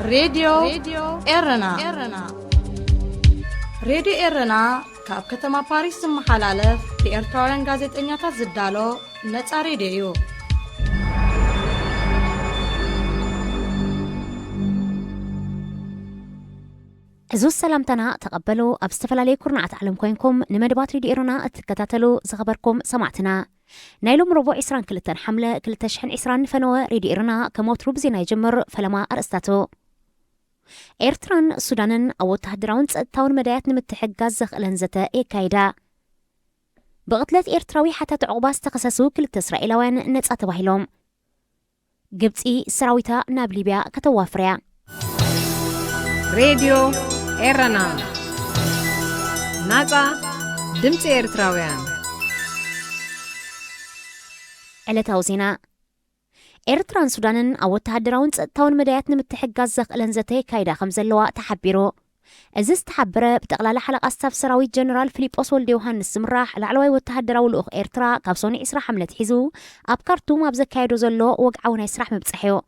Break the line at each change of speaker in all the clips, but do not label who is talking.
راديو إيرنا راديو إيرنا كاب كتما باريس محلالف لإرتوران غازت إنياتا زدالو نتا راديو
عزوز سلامتنا تقبلوا أبستفلالي كورنعات علم كوينكم نمدبات راديو إيرنا اتكتاتلو زخبركم سمعتنا نايلوم ربو عسران كلتان حملة كلتشحن عسران فنوى راديو إيرنا كموت ربزينا يجمر فلما أرستاتو إيرتران سودانن أو تهدراون تاون مدايات نمتحقاز زخلن زتا إيكايدا بغتلت إيرتراوي حتى تعقباس تقسسو كل إسرائيلوان نتسات وحيلوم قبتي سراويتا نابليبيا كتوافريا
راديو إيرنا ناتا دمت إيرتراويان
علتاو زينا إيرتران سودانن أو تهدراون تاون مدايات نمتحقاز زخلن زتا إيكايدا خمزلوا تحبيرو أزيز تحبر بتقلال حلقة أستاف سراوي جنرال فيليبوس والديوهان السمراح العلوي والتهدراو الأخ إيرترا كابسوني إسرا حملة حيزو أبكارتوم أبزكايدو زلو وقعونا إسراح مبتسحيو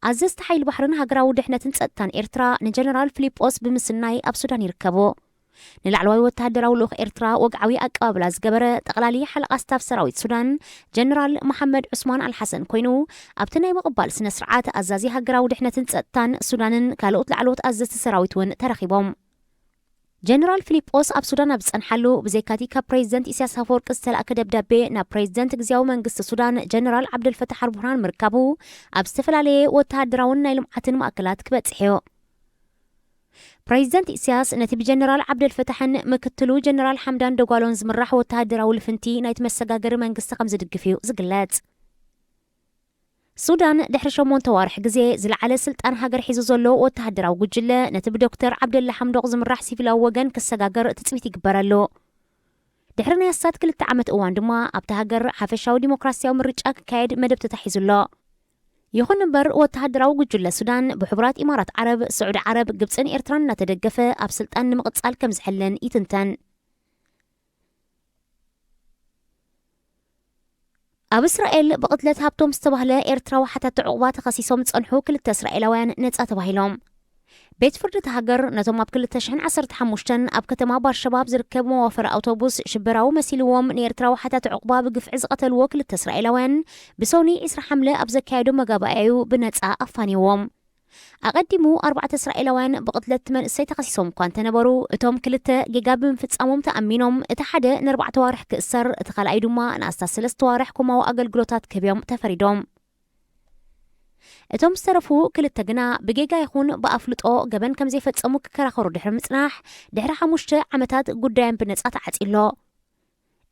أزيز تحيل بحرن هاقراو دحنة تنسأتان إيرترا نجنرال فيليبوس بمسناي أب سودان يركبو نلعلوي والتهدراو الأخ إيرترا وقعوي أكابلاز قبر تقلالي حلقة أستاف سراوي سودان جنرال محمد عثمان الحسن كوينو أبتناي مقبال سنسرعات أزازي هاقراو دحنة تنسأتان سودانن كالوت لعلوت أزاز سراويتون ترخيبهم جنرال فيليبوس أب سودان بسنحلو بزيكاتي كبريزدنت إسياس هافورك استلأك دبدابي نا بريزدنت جزياو منقست السودان جنرال عبد الفتاح البرهان مركبو أب استفلالي والتهدراون نايلمعاتن مأكلات كبتسحيو بريزدنت إسياس نتي بجنرال عبد الفتاح مكتلو جنرال حمدان دوغالون زمراح والتهدراو الفنتي نايت مساقاقر منقست قمز دقفيو زقلات سودان دحر شمون توارح جزي زلعلى سلطان هاجر حيزو زلو والتهدراو قجلة نتب دكتور عبد الله حمدوغ زمراح سيفلا وجن كساقاقر تتسويتي كبرالو دحرنا يسات كل التعامت اوان دما ابتهاجر حفشاو ديمقراسيا ومرجاك كايد مدب تتحيزو الله يخون نبر والتهدراو قجلة سودان بحبرات إمارات عرب سعود عرب قبسن إيرتران نتدقفة اب سلطان مقتصال كمزحلن إيتنتن أب إسرائيل بقتلت هابتوم استبهلا إيرترا وحتى تعقبات خصيصهم تصنحو كل إسرائيلوان نتسات وهيلهم بيت فرد تهجر نتوم أب كل تشحن عصر حموشتن أب كتما بار شباب زركب موافر أوتوبوس شبراو مسيلوهم نيرترا وحتى تعقبا بقف عز قتلوا كل إسرائيلوان بسوني إسرا حملة أب زكايدو مقابعيو بنتسا أفانيوهم أقدموا 4 إسرائيلوان بقتلت من السيطة خصيصهم كوانت نبرو اتهم كلتا جيجاب مفتسامهم تأمينهم اتحاد نربع توارح كأسر اتخال أيدوما ناستا 3 توارح كما وأقل جلوتات كبيوم تفريدهم اتهم استرفو كلتا جنا بجيجا يخون بأفلطو جبن كم زي فتسامو كراخورو دحر مصناح دحر حموشتا عمتات قدام بنتسات عتيلو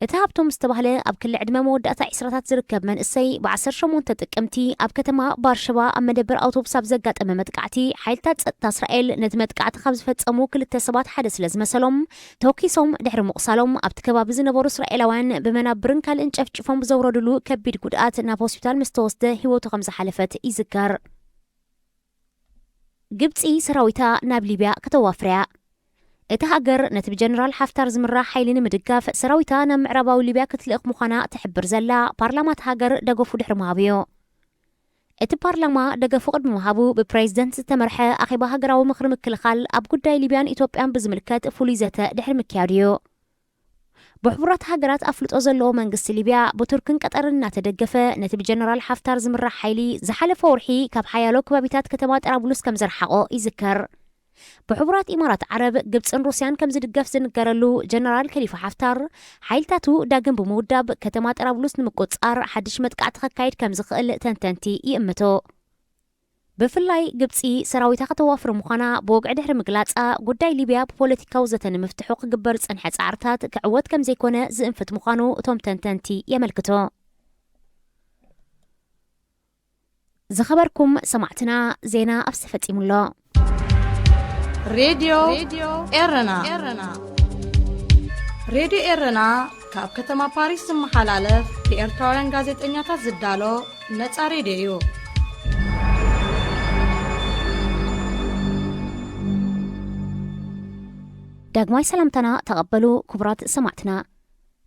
اتهابتم استبهله أب كل عدمة مودة عسرات زركب من السي بعصر شمون تتكمتي أب كتما بارشبا أما دبر أوتوبس بزقات أما متقعتي حيلتات إسرائيل ندمت قعت خبز فتسمو كل التسبات حدث لازم سلم توكيسهم دحر مقصالهم أب تكبا بزنبور إسرائيلوان بمنابرن كالإنشاف تشوفهم بزورو دلو كبير قدقات نابوسبيتال مستوسده هوتو 5 حلفت يذكر قبتي سراويتا نابليبيا كتوافريا اتهاجر نتب جنرال حفتر زمراح حيلين مدقاف سراويتا نم عرباو ليبيا كتلق مخانا تحبر زلا بارلمات هاجر دقفو دحر مهابيو ات بارلما دقفو قد مهابو ببريزدنت تمرحة أخيبا هاجراو مخر مكلخال أب قداي ليبيان إتوبيان بزملكات فوليزاتا دحر مكياريو بحبرات هاجرات أفلت أزلو منقس ليبيا بتركن كترنا تدقفة نتب جنرال حفتر زمراح حيلي زحل فورحي كاب حيالو كبابيتات كتمات أرابلوس كم زرحقو يذكر بحبرات إمارات عرب قبس روسيان كم زدقف زنقرلو جنرال كليفة حفتر حيلتاتو داقن بموداب كتمات أرابلوس نمكوتصار حدش متقعت خكايد كم زخقل تنتنتي يأمتو بفلاي قبسي سراويتا خطوافر مخانا بوقع دحر مقلاتصا قداي ليبيا ببوليتيكاو زتن مفتحو قبر صنحت عرتات كعوات كم زيكونا زنفت مخانو توم تنتنتي يملكتو زخبركم سمعتنا زينا أفسفت إمولا
راديو إيرنا راديو إيرنا كاب كتما باريس محلالف لإرتوران غازت إنياتا زدالو نتا راديو
داقماي سلامتنا تقبلوا كبرات سمعتنا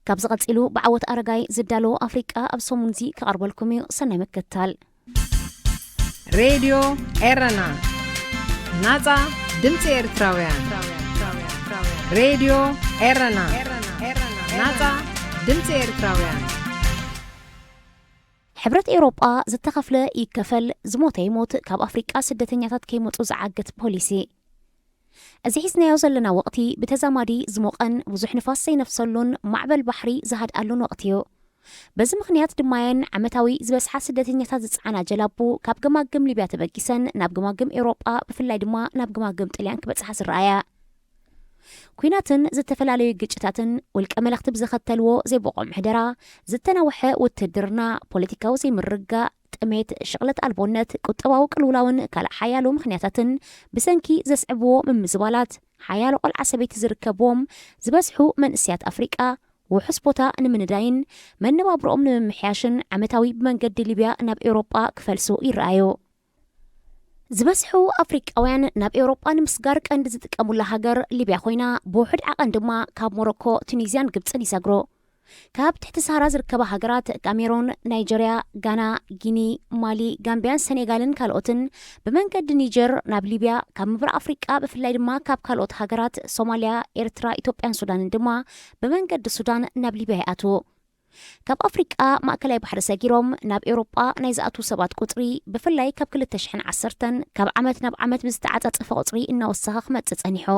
كاب زغطيلو بعوت أرقاي زدالو أفريقيا أبسومنزي كأربالكمي سنة مكتال
راديو إيرنا ናጻ ድምፂ ኤርትራውያን ሬድዮ ኤረና ናጻ ድምፂ ኤርትራውያን
ሕብረት ኤውሮጳ ዝተኸፍለ ይከፈል ዝሞተ ይሞት ካብ ኣፍሪቃ ስደተኛታት ከይመፁ ዝዓግት ፖሊሲ እዚ ሒዝናዮ ዘለና ወቕቲ ብተዛማዲ ዝሞቐን ብዙሕ ንፋስ ዘይነፍሰሉን ማዕበል ባሕሪ ዝሃድኣሉን ወቕቲ እዩ በዚ ምኽንያት ድማየን ዓመታዊ ዝበስሓ ስደተኛታት ዝፀዓና ጀላቡ ካብ ገማግም ሊብያ ተበጊሰን ናብ ገማግም ኤውሮጳ ብፍላይ ድማ ናብ ገማግም ጣልያን ክበፅሓ ዝረኣያ ኩናትን ዝተፈላለዩ ግጭታትን ውልቀ መለኽቲ ብዝኸተልዎ ዘይበቆም ምሕደራ ዝተናውሐ ውትድርና ፖለቲካዊ ዘይምርጋእ ጥሜት ሽቕለት ኣልቦነት ቁጠባዊ ቅልውላውን ካልእ ሓያሎ ምኽንያታትን ብሰንኪ ዘስዕብዎ ምምዝባላት ሓያሎ ቆልዓ ሰበይቲ ዝርከብዎም ዝበዝሑ መንእስያት ኣፍሪቃ ውሑስ ቦታ ንምንዳይን መነባብሮኦም ንምምሕያሽን ዓመታዊ ብመንገዲ ሊብያ ናብ ኤውሮጳ ክፈልሱ ይረኣዩ ዝበዝሑ ኣፍሪቃውያን ናብ ኤውሮጳ ንምስጋር ቀንዲ ዝጥቀሙላ ሃገር ሊብያ ኮይና ብውሕድ ዓቐን ድማ ካብ ሞሮኮ ቱኒዝያን ግብፅን ይሰግሩ ካብ ትሕቲ ሰሃራ ዝርከባ ሃገራት ካሜሮን ናይጀርያ ጋና ጊኒ ማሊ ጋምቢያን ሴኔጋልን ካልኦትን ብመንገዲ ኒጀር ናብ ሊብያ ካብ ምብራቅ ኣፍሪቃ ብፍላይ ድማ ካብ ካልኦት ሃገራት ሶማልያ ኤርትራ ኢትዮጵያን ሱዳንን ድማ ብመንገዲ ሱዳን ናብ ሊብያ ይኣትዉ ካብ ኣፍሪቃ ማእከላይ ባሕሪ ሰጊሮም ናብ ኤውሮጳ ናይ ዝኣትዉ ሰባት ቁፅሪ ብፍላይ ካብ 2010 ካብ ዓመት ናብ ዓመት ብዝተዓፃፀፈ ቁፅሪ እናወሰኸ ክመፅእ ፀኒሑ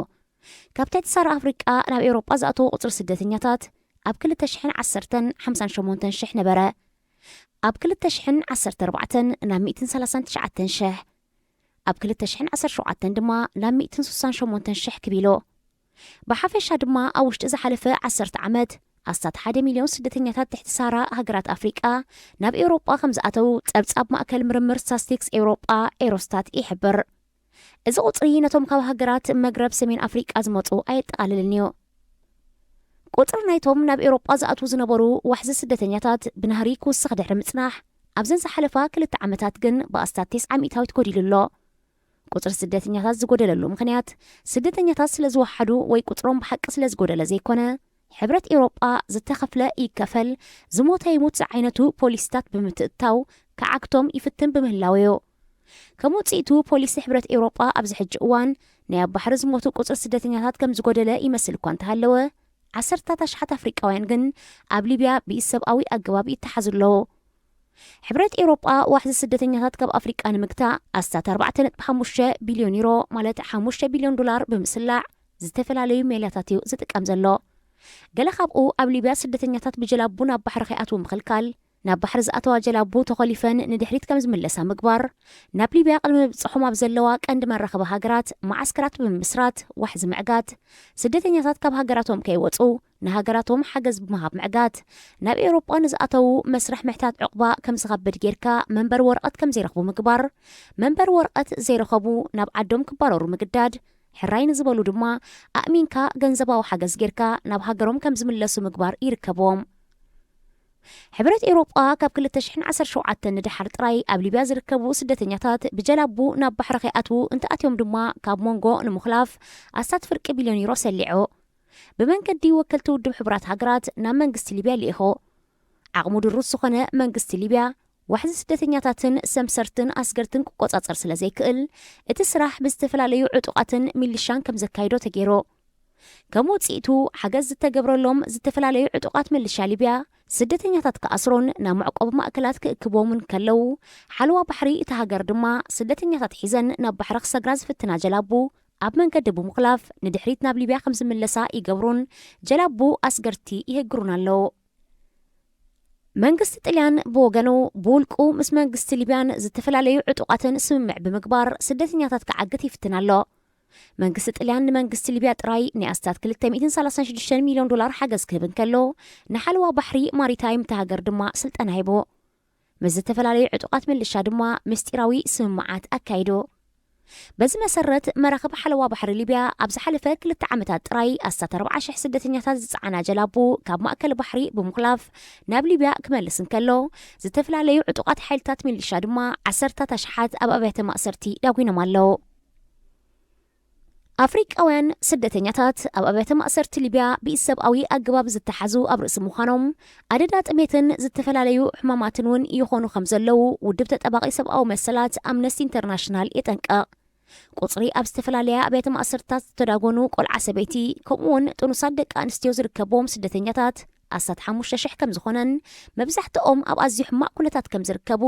ካብ ትሕቲ ሰሃራ ኣፍሪቃ ናብ ኤውሮጳ ዝኣተዉ ቁፅሪ ስደተኛታት ኣብ 2010 58,000 ነበረ ኣብ 2014 ናብ 139,000 ኣብ 2017 ድማ ናብ 168,000 ክቢሎ ብሓፈሻ ድማ ኣብ ውሽጢ ዝሓለፈ 10 ዓመት ኣስታት 1 ሚልዮን ስደተኛታት ትሕቲ ሰሃራ ሃገራት ኣፍሪቃ ናብ ኤውሮጳ ከም ዝኣተዉ ፀብጻብ ማእከል ምርምር ስታቲስቲክስ ኤውሮጳ ኤሮስታት ይሕብር እዚ ቁፅሪ ነቶም ካብ ሃገራት መግረብ ሰሜን ኣፍሪቃ ዝመፁ ኣየጠቓልልን እዩ ቁፅሪ ናይቶም ናብ ኤውሮጳ ዝኣትዉ ዝነበሩ ዋሕዚ ስደተኛታት ብናህሪ ክውስኽ ድሕሪ ምጽናሕ ኣብዘን ዝሓለፋ 2 ዓመታት ግን ብኣስታት 900 ጎዲሉሎ ቁፅሪ ስደተኛታት ዝጎደለሉ ምኽንያት ስደተኛታት ስለ ዝወሓዱ ወይ ቁፅሮም ብሓቂ ስለ ዝጎደለ ዘይኮነ ሕብረት ኤውሮጳ ዝተኸፍለ ይከፈል ዝሞተ ይሙት ዝዓይነቱ ፖሊስታት ብምትእታው ከዓክቶም ይፍትን ብምህላው እዩ ከም ውፅኢቱ ፖሊሲ ሕብረት ኤውሮጳ ኣብዚ ሕጂ እዋን ናይ ኣብ ባሕሪ ዝሞቱ ቁፅሪ ስደተኛታት ከም ዝጎደለ ይመስል እኳ እንተሃለወ 10,000 ኣፍሪቃውያን ግን ኣብ ሊብያ ብኢሰብኣዊ ኣገባብ ይተሓዙ ኣለዉ ሕብረት ኤውሮጳ ዋሕዚ ስደተኛታት ካብ ኣፍሪቃ ንምግታእ ኣስታት 4.5 ቢልዮን ዩሮ ማለት 5 ቢልዮን ዶላር ብምስላዕ ዝተፈላለዩ ሜላታት እዩ ዝጥቀም ዘሎ ገለ ካብኡ ኣብ ሊብያ ስደተኛታት ብጀላቡ ናብ ባሕሪ ከይኣትዉ ምኽልካል ናብ ባሕሪ ዝኣተዋ ጀላቡ ተኸሊፈን ንድሕሪት ከም ዝምለሳ ምግባር ናብ ሊብያ ቅድሚ ምብፅሖም ኣብ ዘለዋ ቀንዲ መራኸቢ ሃገራት ማዓስከራት ብምስራት ዋሕዚ ምዕጋት ስደተኛታት ካብ ሃገራቶም ከይወፁ ንሃገራቶም ሓገዝ ብምሃብ ምዕጋት ናብ ኤውሮጳ ንዝኣተዉ መስርሕ ምሕታት ዕቑባ ከም ዝኸብድ ጌርካ መንበሪ ወረቐት ከም ዘይረኽቡ ምግባር መንበሪ ወረቐት ዘይረኸቡ ናብ ዓዶም ክባረሩ ምግዳድ ሕራይ ንዝበሉ ድማ ኣእሚንካ ገንዘባዊ ሓገዝ ጌርካ ናብ ሃገሮም ከም ዝምለሱ ምግባር ይርከብዎም ሕብረት ኤውሮጳ ካብ 2017 ንድሓር ጥራይ ኣብ ሊብያ ዝርከቡ ስደተኛታት ብጀላቡ ናብ ባሕሪ ከይኣትዉ እንትኣትዮም ድማ ካብ ሞንጎ ንምኽላፍ ኣስታት ፍርቂ ቢልዮን ዩሮ ሰሊዑ ብመንገዲ ወከልቲ ውድብ ሕቡራት ሃገራት ናብ መንግስቲ ሊብያ ልኢኹ ዓቕሙ ድሩስ ዝኾነ መንግስቲ ሊብያ ዋሕዚ ስደተኛታትን ሰምሰርትን ኣስገርትን ክቆፃፀር ስለ ዘይክእል እቲ ስራሕ ብዝተፈላለዩ ዕጡቃትን ሚሊሻን ከም ዘካይዶ ተገይሩ ከም ውፅኢቱ ሓገዝ ዝተገብረሎም ዝተፈላለዩ ዕጡቃት ሚሊሻ ሊብያ ስደተኛታት ከኣስሮን ናብ መዕቆቢ ማእከላት ክእክቦምን ከለዉ ሓለዋ ባሕሪ እቲ ሃገር ድማ ስደተኛታት ሒዘን ናብ ባሕሪ ክሰግራ ዝፍትና ጀላቡ ኣብ መንገዲ ብምኽላፍ ንድሕሪት ናብ ሊብያ ከም ዝምለሳ ይገብሩን ጀላቡ ኣስገርቲ ይህግሩን ኣለዉ መንግስቲ ጣልያን ብወገኑ ብውልቁ ምስ መንግስቲ ሊብያን ዝተፈላለዩ ዕጡቃትን ስምምዕ ብምግባር ስደተኛታት ክዓግት ይፍትን ኣሎ መንግስቲ ጣልያን ንመንግስቲ ሊብያ ጥራይ ንኣስታት 236 ሚልዮን ዶላር ሓገዝ ክህብ እንከሎ ንሓለዋ ባሕሪ ማሪታይም ተሃገር ድማ ስልጠና ሂቡ ምስ ዝተፈላለዩ ዕጡቃት ምልሻ ድማ ምስጢራዊ ስምምዓት ኣካይዱ በዚ መሰረት መራኸቢ ሓለዋ ባሕሪ ሊብያ ኣብ ዝሓለፈ 2 ዓመታት ጥራይ ኣስታት 40,000 ስደተኛታት ዝፀዓና ጀላቡ ካብ ማእከል ባሕሪ ብምኽላፍ ናብ ሊብያ ክመልስ እንከሎ ዝተፈላለዩ ዕጡቃት ሓይልታት ሚሊሻ ድማ 10,000 ኣብ ኣብያተ ማእሰርቲ ዳጒኖም ኣለዉ ኣፍሪቃውያን ስደተኛታት ኣብ ኣብያተ ማእሰርቲ ሊብያ ብኢሰብኣዊ ኣገባብ ዝተሓዙ ኣብ ርእሲ ምዃኖም ኣደዳ ጥሜትን ዝተፈላለዩ ሕማማትን እውን ይኾኑ ከም ዘለዉ ውድብ ተጠባቂ ሰብኣዊ መሰላት ኣምነስቲ ኢንተርናሽናል የጠንቀቕ ቁጽሪ ኣብ ዝተፈላለያ ቤተ ማእሰርታት ተዳጎኑ ቆልዓ ሰበይቲ ከምኡውን ጥኑሳት ደቂ ኣንስትዮ ዝርከቦም ስደተኛታት 15,000 ከም ዝኾነን መብዛሕትኦም ኣብ ኣዝዩ ሕማቅ ኩነታት ከም ዝርከቡ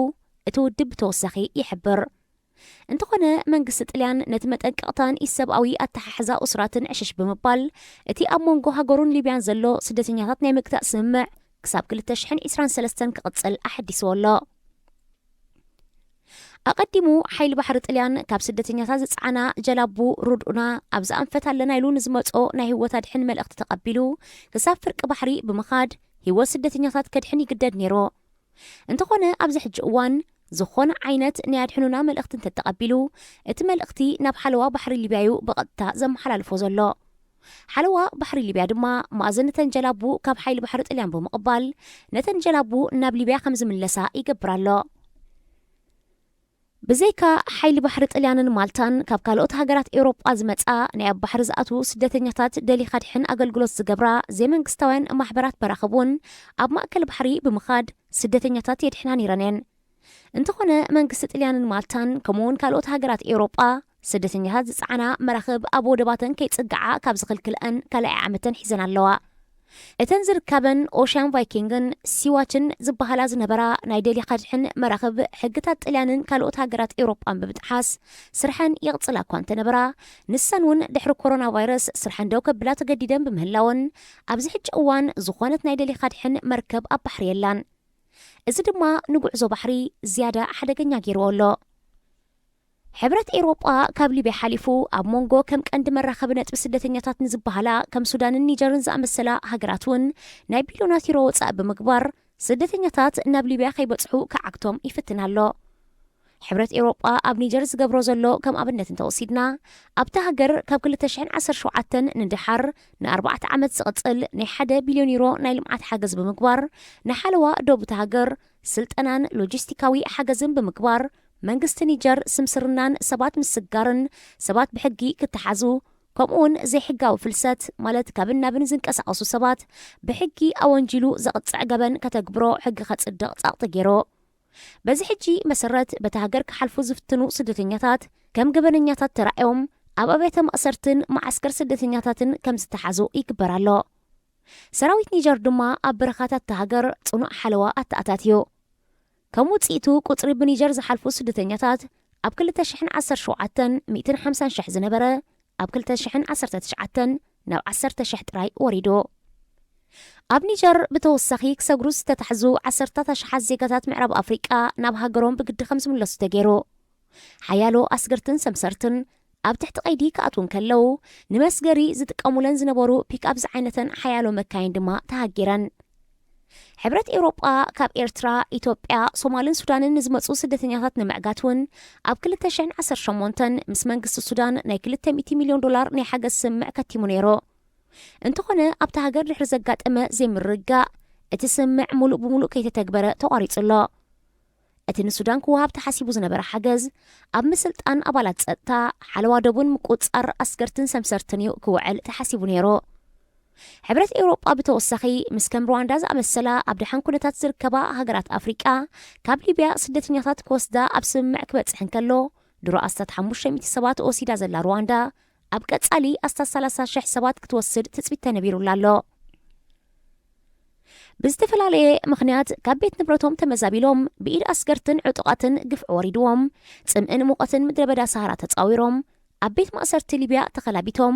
እቲ ውድብ ብተወሳኺ ይሕብር። እንተኾነ መንግስቲ ጣልያን ነቲ መጠንቀቕታን ኢሰብኣዊ ኣተሓሕዛ እስራትን ዕሸሽ ብምባል እቲ ኣብ መንጎ ሃገሩን ሊብያን ዘሎ ስደተኛታት ናይ ምግታእ ስምምዕ ክሳብ 2023 ክቕጽል ኣሐዲስዎ ኣሎ። ኣቀዲሙ ሓይሊ ባሕሪ ጣልያን ካብ ስደተኛታት ዝፀዓና ጀላቡ ሩድኡና ኣብ ዝኣንፈት ኣለና ኢሉ ንዝመጾ ናይ ህይወት ኣድሕን መልእኽቲ ተቐቢሉ ክሳብ ፍርቂ ባሕሪ ብምኻድ ህይወት ስደተኛታት ከድሕን ይግደድ ነይሩ። እንተኾነ ኣብዚ ሕጂ እዋን ዝኾነ ዓይነት ናይ ኣድሕኑና መልእኽቲ እንተተቐቢሉ እቲ መልእኽቲ ናብ ሓለዋ ባሕሪ ሊብያ እዩ ብቐጥታ ዘመሓላልፎ ዘሎ። ሓለዋ ባሕሪ ሊብያ ድማ ማእዘን ነተን ጀላቡ ካብ ሓይሊ ባሕሪ ጣልያን ብምቕባል ነተን ጀላቡ ናብ ሊብያ ከም ዝምለሳ ይገብር ኣሎ። ብዘይካ ሓይሊ ባሕሪ ጣልያንን ማልታን ካብ ካልኦት ሃገራት ኤውሮጳ ዝመጻ ናይ ኣብ ባሕሪ ዝኣትዉ ስደተኛታት ደሊኻ ድሕን ኣገልግሎት ዝገብራ ዘይመንግስታውያን ማሕበራት በራኸቡን ኣብ ማእከል ባሕሪ ብምኻድ ስደተኛታት የድሕና ነይረን እየን። እንተኾነ መንግስቲ ጣልያንን ማልታን ከምኡውን ካልኦት ሃገራት ኤውሮጳ ስደተኛታት ዝፀዓና መራኽብ ኣብ ወደባተን ከይጽግዓ ካብ ዝኽልክልአን ካልኣይ ዓመተን ሒዘን ኣለዋ። እተን ዝርከበን ኦሽያን ቫይኪንግን ሲዋችን ዝበሃላ ዝነበራ ናይ ደሊኻ ድሕን መራኽብ ሕግታት ጣልያንን ካልኦት ሃገራት ኤውሮጳን ብምጥሓስ ስርሐን ይቕጽላ እኳ እንተነበራ ንሰን እውን ድሕሪ ኮሮና ቫይረስ ስርሐን ደው ከብላ ተገዲደን ብምህላውን ኣብዚ ሕጂ እዋን ዝኾነት ናይ ደሊኻ ድሕን መርከብ ኣብ ባሕሪ የላን። እዚ ድማ ንጉዕዞ ባሕሪ ዝያዳ ሓደገኛ ገይርዎ ኣሎ። ሕብረት ኤውሮጳ ካብ ሊብያ ሓሊፉ ኣብ መንጎ ከም ቀንዲ መራኸቢ ነጥቢ ስደተኛታት ንዝበሃላ ከም ሱዳንን ኒጀርን ዝኣመሰላ ሃገራት እውን ናይ ቢልዮናት ዩሮ ወፃኢ ብምግባር ስደተኛታት ናብ ሊብያ ከይበጽሑ ክዓግቶም ይፍትን ኣሎ። ሕብረት ኤውሮጳ ኣብ ኒጀር ዝገብሮ ዘሎ ከም ኣብነት እንተወሲድና ኣብታ ሃገር ካብ 2017 ንድሓር ን4 ዓመት ዝቕጽል ናይ 1 ቢልዮን ዩሮ ናይ ልምዓት ሓገዝ ብምግባር ንሓለዋ ደቡብ ሃገር ስልጠናን ሎጂስቲካዊ ሓገዝን ብምግባር መንግስቲ ኒጀር ስምስርናን ሰባት ምስጋርን ሰባት ብሕጊ ክትሓዙ ከምኡውን ዘይሕጋዊ ፍልሰት ማለት ካብን ናብን ዝንቀሳቐሱ ሰባት ብሕጊ ኣወንጂሉ ዘቕጽዕ ገበን ከተግብሮ ሕጊ ከጽድቕ ጻቕጢ ገይሩ። በዚ ሕጂ መሰረት በቲ ሃገር ክሓልፉ ዝፍትኑ ስደተኛታት ከም ገበነኛታት ተራእዮም ኣብ ኣብያተ ማእሰርትን ማዓስከር ስደተኛታትን ከም ዝተሓዙ ይግበር ኣሎ። ሰራዊት ኒጀር ድማ ኣብ በረኻታት ሃገር ጽኑዕ ሓለዋ ኣተኣታትዩ። ከም ውጽኢቱ ቁጽሪ ብኒጀር ዝሓልፉ ስደተኛታት ኣብ 2017 150,000 ዝነበረ ኣብ 2019 ናብ 10,000 ጥራይ ወሪዱ። ኣብ ኒጀር ብተወሳኺ ክሰግሩ ዝተታሕዙ 10,000 ዜጋታት ምዕራብ ኣፍሪቃ ናብ ሃገሮም ብግዲ ከም ዝምለሱ ተገይሩ። ሓያሎ ኣስገርትን ሰምሰርትን ኣብ ትሕቲ ቀይዲ ክኣትውን ከለው ንመስገሪ ዝጥቀሙለን ዝነበሩ ፒክኣፕ ዝዓይነተን ሓያሎ መካይን ድማ ተሃጊረን። ሕብረት ኤውሮጳ ካብ ኤርትራ፣ ኢትዮጵያ፣ ሶማልን ሱዳንን ንዝመጹ ስደተኛታት ንምዕጋት እውን ኣብ 2018 ምስ መንግስቲ ሱዳን ናይ $200 ሚልዮን ናይ ሓገዝ ስምምዕ ከቲሙ ነይሩ። እንተኾነ ኣብታ ሃገር ድሕሪ ዘጋጠመ ዘይምርጋእ እቲ ስምምዕ ሙሉእ ብምሉእ ከይተተግበረ ተቋሪጹሎ። እቲ ንሱዳን ክወሃብ ተሓሲቡ ዝነበረ ሓገዝ ኣብ ምስልጣን ኣባላት ጸጥታ ሓለዋ ደቡን ምቁጻር ኣስገርትን ሰምሰርትን እዩ ክውዕል ተሓሲቡ ነይሩ። ሕብረት ኤውሮጳ ብተወሳኺ ምስ ከም ሩዋንዳ ዝኣመሰላ ኣብ ድሓን ኩነታት ዝርከባ ሃገራት ኣፍሪቃ ካብ ሊብያ ስደተኛታት ክወስዳ ኣብ ስምምዕ ክበጽሕ እንከሎ ድሮ ኣስታት 500 ሰባት ወሲዳ ዘላ ሩዋንዳ ኣብ ቀጻሊ ኣስታት 30,000 ሰባት ክትወስድ ትጽቢት ተነቢሩላ ኣሎ። ብዝተፈላለየ ምኽንያት ካብ ቤት ንብረቶም ተመዛቢሎም ብኢድ ኣስገርትን ዕጡቓትን ግፍዒ ወሪድዎም ጽምእን ሙቐትን ምድረ በዳ ሰሃራ ተጻዊሮም ኣብ ቤት ማእሰርቲ ሊብያ ተኸላቢቶም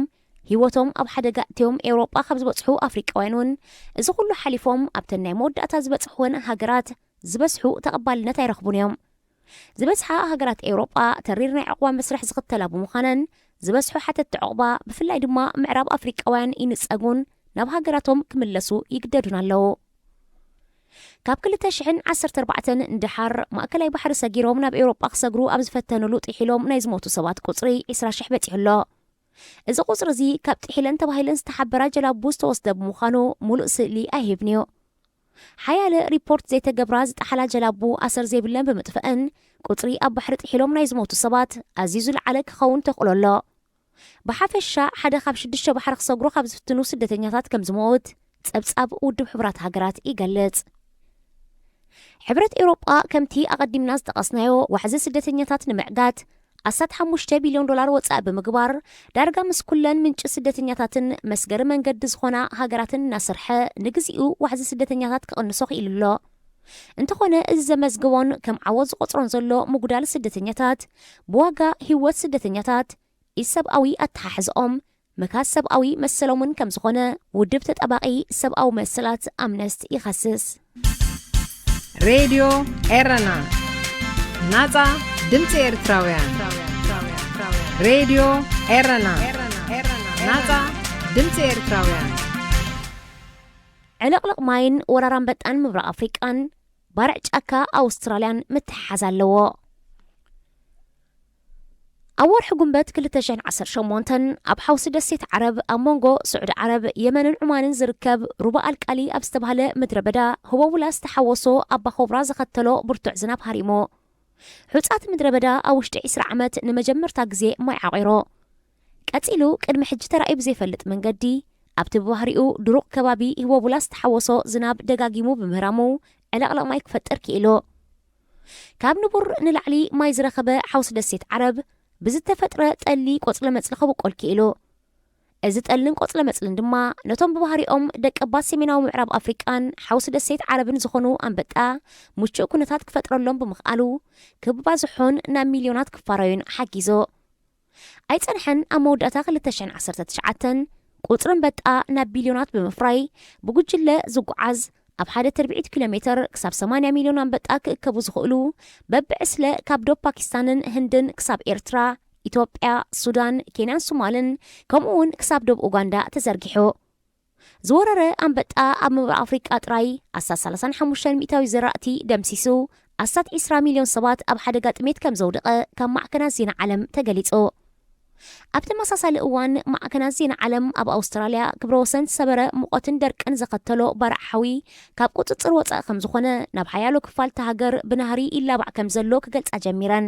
ህይወቶም ኣብ ሓደጋ እትዮም ኤውሮጳ ካብ ዝበጽሑ ኣፍሪቃውያን እውን እዚ ኩሉ ሓሊፎም ኣብተን ናይ መወዳእታ ዝበጽሑን ሃገራት ዝበስሑ ተቐባልነት ኣይረኽቡን እዮም። ዝበጽሓ ሃገራት ኤውሮጳ ተሪር ናይ ዕቑባ መስርሕ ዝኽተላ ብምዃነን ዝበስሑ ሓተቲ ዕቑባ ብፍላይ ድማ ምዕራብ ኣፍሪቃውያን ይንጸጉን ናብ ሃገራቶም ክምለሱ ይግደዱን ኣለዉ። ካብ 2014 እንድሓር ማእከላይ ባሕሪ ሰጊሮም ናብ ኤውሮጳ ክሰግሩ ኣብ ዝፈተንሉ ጥሒሎም ናይ ዝሞቱ ሰባት ቁጽሪ 20,000 በፂሑሎ። እዚ ቁጽሪ እዚ ካብ ጥሒለን ተባሂለን ዝተሓበራ ጀላቡ ዝተወስደ ብምዃኑ ሙሉእ ስእሊ ኣይሂብን እዩ። ሓያለ ሪፖርት ዘይተገብራ ዝጠሓላ ጀላቡ ኣሰር ዘይብለን ብምጥፍአን ቁጽሪ ኣብ ባሕሪ ጥሒሎም ናይ ዝሞቱ ሰባት ኣዝዩ ዝለዓለ ክኸውን ተኽእሎ ኣሎ። ብሓፈሻ ሓደ ካብ 6 ባሕሪ ክሰግሩ ካብ ዝፍትኑ ስደተኛታት ከም ዝሞት ጸብጻብ ውድብ ሕብራት ሃገራት ይገልጽ። ሕብረት ኤውሮጳ ከምቲ ኣቐዲምና ዝጠቐስናዮ ዋሕዚ ስደተኛታት ንምዕጋት $15 ቢልዮን ወጻእ ብምግባር ዳርጋ ምስ ኩለን ምንጭ ስደተኛታትን መስገሪ መንገዲ ዝኾና ሃገራትን እናሰርሐ ንግዚኡ ዋሕዚ ስደተኛታት ክቕንሶ ኽኢሉሎ እንተኾነ እዚ ዘመዝግቦን ከም ዓወት ዝቆፅሮን ዘሎ ምጉዳል ስደተኛታት ብዋጋ ህይወት ስደተኛታት ኢሰብኣዊ ኣተሓሕዝኦም መካዝ ሰብኣዊ መሰሎምን ከም ዝኾነ ውድብ ተጠባቂ ሰብኣዊ መሰላት ኣምነስት ይኸስስ
ሬድዮ ኤረና ናጻ ድምፂ ኤርትራውያን ሬድዮ ኤረና ናጻ ድምፂ ኤርትራውያን ዕለቕልቕ ማይን ወራራን በጣን ምብራቕ ኣፍሪቃን ባርዕ ጫካ ኣውስትራልያን ምትሓዝ ኣለዎ ኣብ ወርሒ ጉንበት 2018 ኣብ ሓውሲ ደሴት ዓረብ ኣብ መንጎ ስዑድ ዓረብ የመንን ዑማንን ዝርከብ ሩባ ኣልቃሊ ኣብ ዝተባህለ ምድረ በዳ ህወውላ ዝተሓወሶ ኣባ ኸብራ ዘኸተሎ ብርቱዕ ዝናብ ሃሪሞ ሕፃት ምድረ በዳ ኣብ ውሽጢ 20 ዓመት ንመጀመርታ ግዜ ማይ ዓቂሮ ቀፂሉ ቅድሚ ሕጂ ተራእዩ ብዘይፈልጥ መንገዲ ኣብቲ ባህሪኡ ድሩቕ ከባቢ ህወውላ ዝተሓወሶ ዝናብ ደጋጊሙ ብምህራሙ ዕለቕለቕ ማይ ክፈጥር ክኢሉ ካብ ንቡር ንላዕሊ ማይ ዝረኸበ ሓውሲ ደሴት ዓረብ ብዝተፈጥረ ጠሊ ቆፅለ መፅሊ ክብቆል ክኢሉ እዚ ጠልን ቆፅለ መፅልን ድማ ነቶም ብባህሪኦም ደቀባት ሰሜናዊ ምዕራብ ኣፍሪቃን ሓውሲ ደሴት ዓረብን ዝኾኑ ኣንበጣ ምቹእ ኩነታት ክፈጥረሎም ብምኽኣሉ ክባዝሑን ናብ ሚልዮናት ክፋረዩን ሓጊዞ ኣይፀንሐን ኣብ መወዳእታ 2019 ቁፅሪ ኣንበጣ ናብ ቢልዮናት ብምፍራይ ብጉጅለ ዝጓዓዝ ኣብ 1 ኪሎ ሜትር ክሳብ 80 ሚልዮን ኣንበጣ ክእከቡ ዝኽእሉ በብዕስለ ካብ ዶብ ፓኪስታንን ህንድን ክሳብ ኤርትራ ኢትዮጵያ ሱዳን ኬንያን ሶማልን ከምኡውን ክሳብ ዶብ ኡጋንዳ ተዘርጊሑ ዝወረረ ኣንበጣ ኣብ ምብራቕ ኣፍሪቃ ጥራይ 35 ሚእታዊ ዘራእቲ ደምሲሱ 20 ሚልዮን ሰባት ኣብ ሓደጋ ጥሜት ከም ዘውደቐ ካብ ማዕከናት ዜና ዓለም ተገሊጹ ኣብ ተመሳሳሊ እዋን ማዕከናት ዜና ዓለም ኣብ ኣውስትራልያ ክብረ ወሰን ሰበረ ሙቐትን ደርቅን ዘኸተሎ ባርዓዊ ካብ ቁፅፅር ወፃእ ከም ዝኾነ ናብ ሓያሎ ክፋልቲ ሃገር ብናህሪ ይላባዕ ከም ዘሎ ክገልጻ ጀሚረን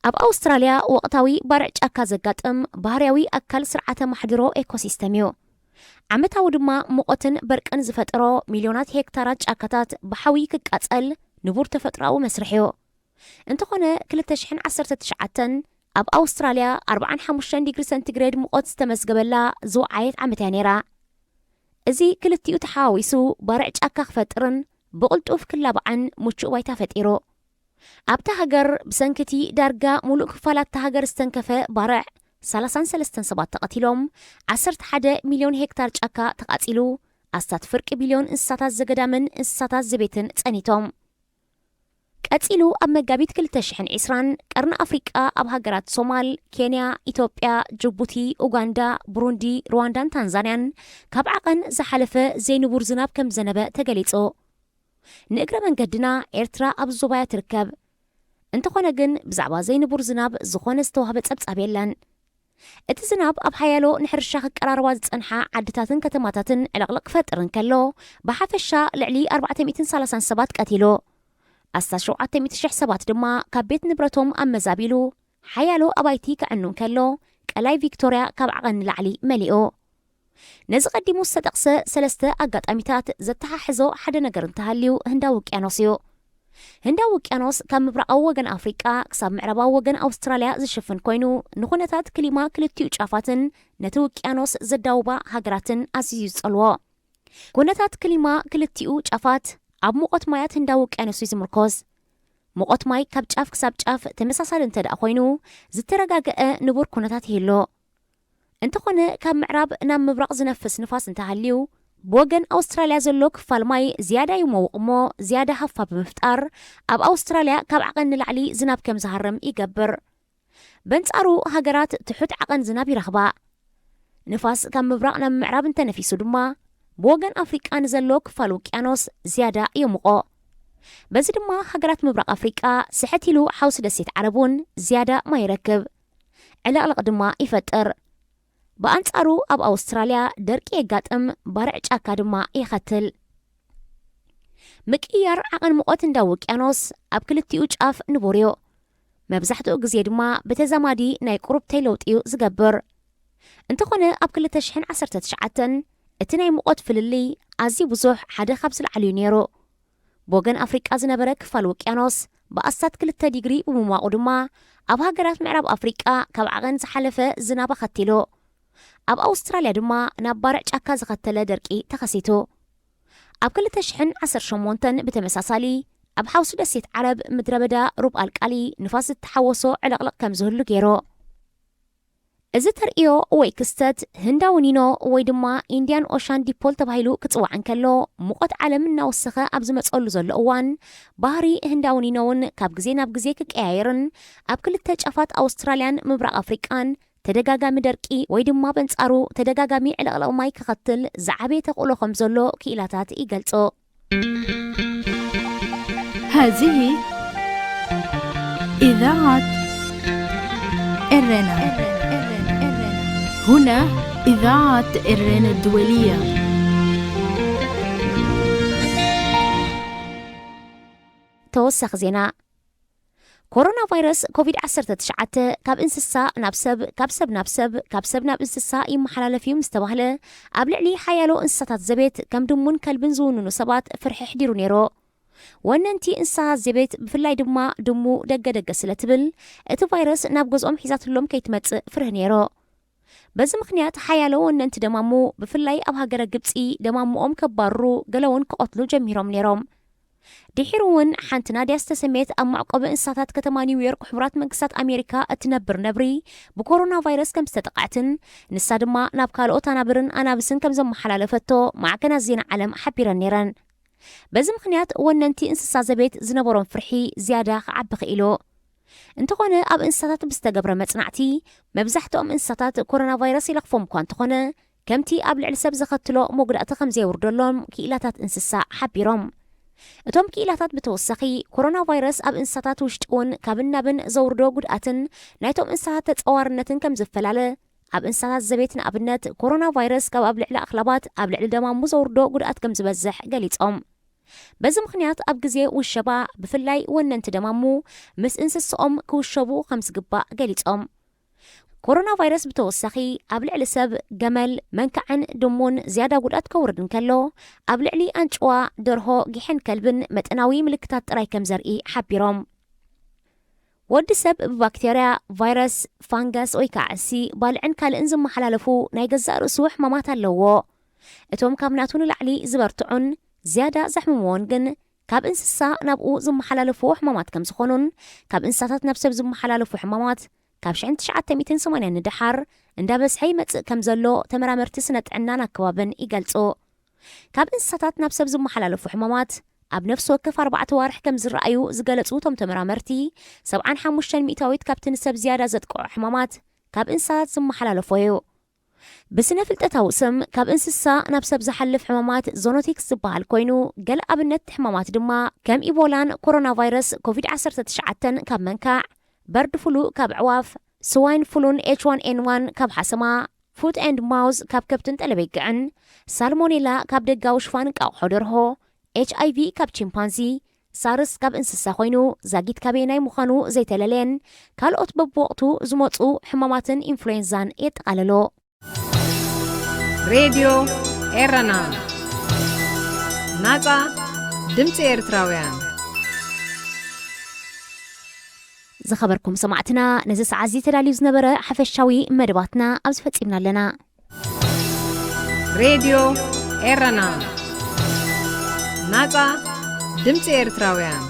ኣብ ኣውስትራልያ ወቕታዊ ባርዕ ጫካ ዘጋጥም ባህርያዊ ኣካል ስርዓተ ማሕድሮ ኤኮሲስተም እዩ ዓመታዊ ድማ ሙቐትን በርቅን ዝፈጥሮ ሚልዮናት ሄክታራት ጫካታት ብሓዊ ክቃጸል ንቡር ተፈጥራዊ መስርሕ እዩ እንተኾነ 2019 ኣብ ኣውስትራልያ 45 ዲግሪ ሰንቲግሬድ ሙቐት ዝተመዝገበላ ዝወዓየት ዓመት እያ ነይራ እዚ ክልቲኡ ተሓዋዊሱ ባርዕ ጫካ ክፈጥርን ብቕልጡፍ ክላባዓን ምቹእ ባይታ ፈጢሩ ኣብታ ሃገር ብሰንኪቲ ዳርጋ ሙሉእ ክፋላት ሃገር ዝተንከፈ ባርዕ 33 ሰባት ተቐቲሎም 11 ሚልዮን ሄክታር ጫካ ተቓፂሉ ኣስታት ፍርቂ ቢልዮን እንስሳታት ዘገዳምን እንስሳታት ዘቤትን ጸኒቶም ቀፂሉ ኣብ መጋቢት 2020 ቀርኒ ኣፍሪቃ ኣብ ሃገራት ሶማል ኬንያ ኢትዮጵያ ጅቡቲ ኡጋንዳ ብሩንዲ ሩዋንዳን ታንዛንያን ካብ ዓቐን ዝሓለፈ ዘይንቡር ዝናብ ከም ዘነበ ተገሊጹ ንእግረ መንገድና ኤርትራ ኣብ ዞባያ ትርከብ እንተኾነ ግን ብዛዕባ ዘይንቡር ዝናብ ዝኾነ ዝተዋህበ ጸብጻብ የለን እቲ ዝናብ ኣብ ሓያሎ ንሕርሻ ክቀራርባ ዝጸንሓ ዓድታትን ከተማታትን ዕለቕልቕ ክፈጥር እንከሎ ብሓፈሻ ልዕሊ 430 ሰባት ቀቲሉ 17,000 ሰባት ድማ ካብ ቤት ንብረቶም ኣመዛቢሉ ሓያሎ ኣባይቲ ክዕኑ እንከሎ ቀላይ ቪክቶርያ ካብ ዓቐን ንላዕሊ መሊኡ ነዚ ቀዲሙ ዝተጠቕሰ 3 ኣጋጣሚታት ዘተሓሕዞ ሓደ ነገር እንተሃልዩ ህንዳዊ ውቅያኖስ እዩ ህንዳዊ ውቅያኖስ ካብ ምብራቃዊ ወገን ኣፍሪቃ ክሳብ ምዕራባዊ ወገን ኣውስትራልያ ዝሽፍን ኮይኑ ንኹነታት ክሊማ ክልቲኡ ጫፋትን ነቲ ውቅያኖስ ዘዳውባ ሃገራትን ኣዝዩ ዝጸልዎ ኩነታት ክሊማ ክልቲኡ ጫፋት ኣብ ሙቐት ማያት ህንዳዊ ውቅያኖስ ዝምርኮዝ ሙቐት ማይ ካብ ጫፍ ክሳብ ጫፍ ተመሳሳሊ እንተደኣ ኮይኑ ዝተረጋገአ ንቡር ኩነታት ይህሎ እንተኾነ ካብ ምዕራብ ናብ ምብራቕ ዝነፍስ ንፋስ እንተሃልዩ ብወገን ኣውስትራልያ ዘሎ ክፋል ማይ ዝያዳ ይመውቕ እሞ ዝያዳ ሃፋ ብምፍጣር ኣብ ኣውስትራልያ ካብ ዓቐን ንላዕሊ ዝናብ ከም ዝሃርም ይገብር በንጻሩ ሃገራት ትሑት ዓቐን ዝናብ ይረኽባ ንፋስ ካብ ምብራቕ ናብ ምዕራብ እንተነፊሱ ድማ ብወገን ኣፍሪቃ ንዘሎ ክፋል ውቅያኖስ ዝያዳ የሙቆ በዚ ድማ ሃገራት ምብራቕ ኣፍሪቃ ስሕት ኢሉ ሓውሲ ደሴት ዓረቡን ዝያዳ ማይ ይረክብ ዕለቕልቕ ድማ ይፈጥር ብኣንጻሩ ኣብ ኣውስትራልያ ደርቂ የጋጥም ባርዕ ጫካ ድማ ይኸትል ምቅያር ዓቐን ሙቐት ህንዳዊ ውቅያኖስ ኣብ ክልቲኡ ጫፍ ንቡር እዩ መብዛሕትኡ ግዜ ድማ ብተዛማዲ ናይ ቁርብተይ ለውጢ እዩ ዝገብር እንተኾነ ኣብ 2019 እቲ ናይ ሙቐት ፍልሊ ኣዝዩ ብዙሕ ሓደ ካብ ዝለዓሉ ነይሩ ብወገን ኣፍሪቃ ዝነበረ ክፋል ውቅያኖስ ብኣስታት 2 ዲግሪ ብምሟቑ ድማ ኣብ ሃገራት ምዕራብ ኣፍሪቃ ካብ ዓቐን ዝሓለፈ ዝናብ ኸቲሉ ኣብ ኣውስትራልያ ድማ ናብ ባርዕ ጫካ ዝኸተለ ደርቂ ተኸሲቱ ኣብ 2018 ብተመሳሳሊ ኣብ ሓውሲ ደሴት ዓረብ ምድረ በዳ ሩብ ኣልቃሊ ንፋስ ዝተሓወሶ ዕለቕለቕ ከም ዝህሉ ገይሩ እዚ ተርእዮ ወይ ክስተት ህንዳዊ ኒኖ ወይ ድማ ኢንዲያን ኦሻን ዲፖል ተባሂሉ ክጽዋዕ እንከሎ ሙቐት ዓለም እናወሰኸ ኣብ ዝመጸሉ ዘሎ እዋን ባህሪ ህንዳዊ ኒኖውን ካብ ግዜ ናብ ግዜ ክቀያየርን ኣብ 2 ጫፋት ኣውስትራልያን ምብራቕ ኣፍሪቃን ተደጋጋሚ ደርቂ ወይ ድማ በንጻሩ ተደጋጋሚ ዕለቕለቕ ማይ ክኸትል ዝዓበየ ተኽእሎ ከም ዘሎ ክኢላታት ይገልጹ
هذه إذاعة إرنا هنا إذاعة إرنا الدولية
توسخ زينا كورونا فيروس كوفيد-19 ካብ እንስሳ ናብ ሰብ ካብ ሰብ ናብ ሰብ ካብ ሰብ ናብ እንስሳ ይመሓላለፍ እዩ ምስተባህለ ኣብ ልዕሊ ሓያሎ እንስሳታት ዘቤት ከም ድሙን ከልብን ዝውንኑ ሰባት ፍርሒ ሕዲሩ ነይሩ ወነንቲ እንስሳት ዘቤት ብፍላይ ድማ ድሙ ደገ ስለትብል እቲ ቫይረስ ናብ ገዝኦም ሒዛትሎም ከይትመጽእ ፍርህ ነይሩ በዚ ምኽንያት ሓያሎ ወነንቲ ደማሙ ብፍላይ ኣብ ሃገረ ግብጺ ደማሙኦም ከባሩ ገለውን ክቆትሉ ጀሚሮም ነይሮም ድሒሩውን ሓንቲ ናድያ ዝተሰመየት ኣብ ማዕቆቢ እንስሳታት ከተማ ኒውዮርክ ሕቡራት መንግስታት ኣሜሪካ እትነብር ነብሪ ብኮሮና ቫይረስ ከም ዝተጠቃዕትን ንሳ ድማ ናብ ካልኦት ኣናብርን ኣናብስን ከም ዘመሓላለፈቶ ማዕከናት ዜና ዓለም ሓቢረን ነይረን በዚ ምኽንያት ወነንቲ እንስሳ ዘቤት ዝነበሮም ፍርሒ ዝያዳ ክዓቢ ኽኢሉ እንተኾነ ኣብ እንስሳታት ብዝተገብረ መጽናዕቲ መብዛሕትኦም እንስሳታት ኮሮና ቫይረስ ይለኽፎም እኳ እንተኾነ ከምቲ ኣብ ልዕሊ ሰብ ዘኸትሎ መጉዳእቲ ከም ዘይውርደሎም ክኢላታት እንስሳ ሓቢሮም እቶም ክኢላታት ብተወሳኺ ኮሮና ቫይረስ ኣብ እንስሳታት ውሽጢ እውን ካብን ናብን ዘውርዶ ጉድኣትን ናይቶም እንስሳታት ተጸዋርነትን ከም ዝፈላለ ኣብ እንስሳታት ዘቤት ንኣብነት ኮሮና ቫይረስ ካብ ኣብ ልዕሊ ኣኽላባት ኣብ ልዕሊ ደማሙ ዘውርዶ ጉድኣት ከም ዝበዝሕ ገሊጾም በዚ ምኽንያት ኣብ ግዜ ውሸባ ብፍላይ ወነንቲ ደማሙ ምስ እንስስኦም ክውሸቡ ከም ዝግባእ ገሊጾም ኮሮና ቫይረስ ብተወሳኺ ኣብ ልዕሊ ሰብ ገመል መንካዕን ድሙን ዝያዳ ጉድኣት ከውርድ እንከሎ ኣብ ልዕሊ ኣንጭዋ ደርሆ ጊሕን ከልብን መጠናዊ ምልክታት ጥራይ ከም ዘርኢ ሓቢሮም ወዲ ሰብ ብባክቴርያ ቫይረስ ፋንገስ ወይ ከዓሲ ባልዕን ካልእን ዝመሓላለፉ ናይ ገዛእ ርእሱ ሕማማት ኣለዎ እቶም ካብ ናቱ ንላዕሊ ዝበርትዑን ዝያዳ ዘሕምምዎን ግን ካብ እንስሳ ናብኡ ዝመሓላለፉ ሕማማት ከም ዝኾኑን ካብ እንስሳታት ናብ ሰብ ዝመሓላለፉ ሕማማት ካብ 1980 ንድሓር እንዳበስሐ ይመጽእ ከም ዘሎ ተመራመርቲ ስነ ጥዕናን ኣከባብን ይገልጹ ካብ እንስሳታት ናብ ሰብ ዝመሓላለፉ ሕማማት ኣብ ነፍሲ ወከፍ 4 ዋርሕ ከም ዝረኣዩ ዝገለጹ ቶም ተመራመርቲ 75% ካብቲ ንሰብ ዝያዳ ዘጥቅዑ ሕማማት ካብ እንስሳታት ዝመሓላለፉ እዩ ብስነ ፍልጠታዊ ስም ካብ እንስሳ ናብ ሰብ ዝሓልፍ ሕማማት ዞኖቲክስ ዝበሃል ኮይኑ ገለ ኣብነት ሕማማት ድማ ከም ኢቦላን ኮሮና ቫይረስ ኮቪድ-19 ካብ መንካዕ በርድ ፍሉ ካብ ዕዋፍ ስዋይን ፍሉን H1N1 ካብ ሓሰማ ፉት ኤንድ ማውዝ ካብ ከብትን ጠለበይግዕን ሳልሞኔላ ካብ ደጋዊ ሽፋን ቃውሖ ደርሆ HIV ካብ ቺምፓንዚ ሳርስ ካብ እንስሳ ኮይኑ ዛጊት ካበናይ ምዃኑ ዘይተለለየን ካልኦት በብወቅቱ ዝመፁ ሕማማትን ኢንፍሉዌንዛን የጠቃለሎ
ሬድዮ ኤረና ናጻ ድምፂ ኤርትራውያን
ዝኸበርኩም ሰማዕትና ነዚ ሰዓት እዚ ተዳልዩ ዝነበረ ሓፈሻዊ መደባትና ኣብ ዝፈጺምና ኣለና
ሬድዮ ኤረና ናጻ ድምፂ ኤርትራውያን